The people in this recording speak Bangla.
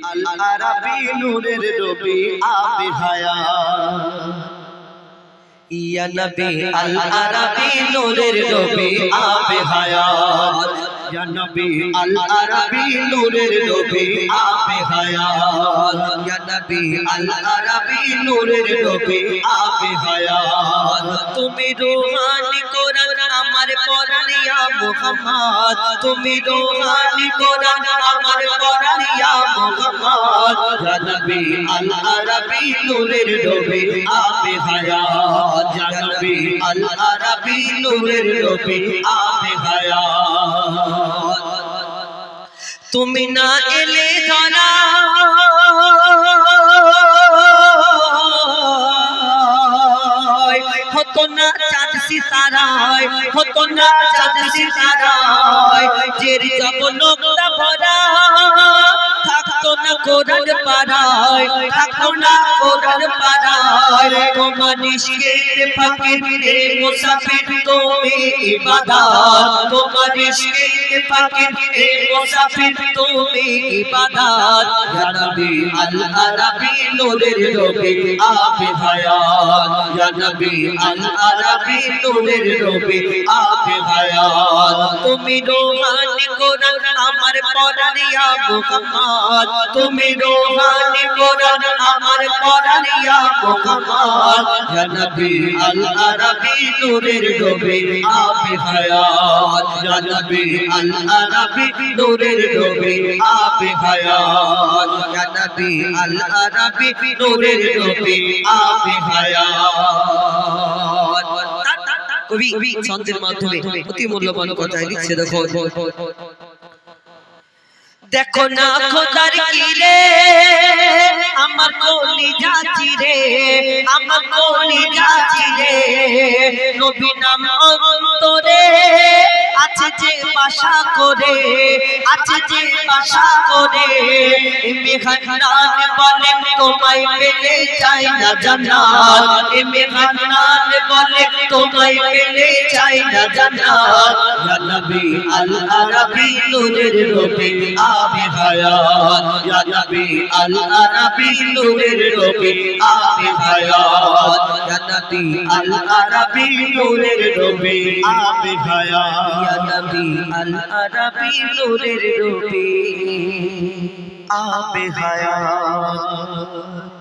আল আরাবী নূরের নবী আবে হায়াত ইয়া নবী আল আরাবী নূরের নবী আবে হায়াত ইয়া নবী আল আরাবী নূরের নবী আবে হায়াত ইয়া নবী আল আরাবী নূরের নবী আবে হায়াত তুমি রূহানি কোরআন আমার পরাণ ইয়া মুহাম্মদ তুমি রূহানি কোরআন আমার পরাণ ইয়া মুহাম্মদ ইয়া নবী আল আরাবী নূরের নবী আবে হায়াত ইয়া নবী আল আরাবী নূরের নবী আবে হায়াত তুমি না এলে ধরা হতো না চাঁদ সিতারায় হতো না চাঁদ সিতারায় জের যাব নোকতা ভরা থাকতো না কোরআন পাড়ায় থাকতো না কোরআন পাড়ায় তোমার ইশকে ফকিরে মুসাফির তুমি ইবাদত তোমার ইশকে ফকিরে মুসাফির তুমি ইবাদত ইয়া নবী আল আরাবী নূরের নবী আবে হায়াত ইয়া নবী আল আরাবী নূরের নবী আবে হায়াত তুমি রূহানি কোরআন আমার পরাণ ইয়া মুহাম্মদ তুমি রূহানি কোরআন আমার পরাণ ইয়া মুহাম্মদ ইয়া নবী আল আরাবী নূরের নবী আবে হায়াত ইয়া নবী আল আরাবী নূরের নবী আবে হায়াত ইয়া নবী আল আরাবী নূরের নবী আবে হায়াত কবি ছন্দের মাধ্যমে অতি মূল্যবান কথা লিখছে দেখো দেখো না খোদার কিরে আমার কলিজা চিরে আমার কলিজা চিরে নবী নাম অন্তরে আছে যে বাসা করে আছে যে বাসা করে মেঘনান বলে তোমায় পেলে চাই না জান্নাত মেঘনান বলে তোমায় পেলে চাই না জান্নাত ইয়া নবী আল আরাবী নূরের নবী আবে হায়াত ইয়া নবী আল আরাবী নূরের নবী আবে হায়াত ইয়া নবী আল আরাবী নূরের নবী আবে হায়াত ইয়া নবী আল আরাবী নূরের নবী আবে হায়াত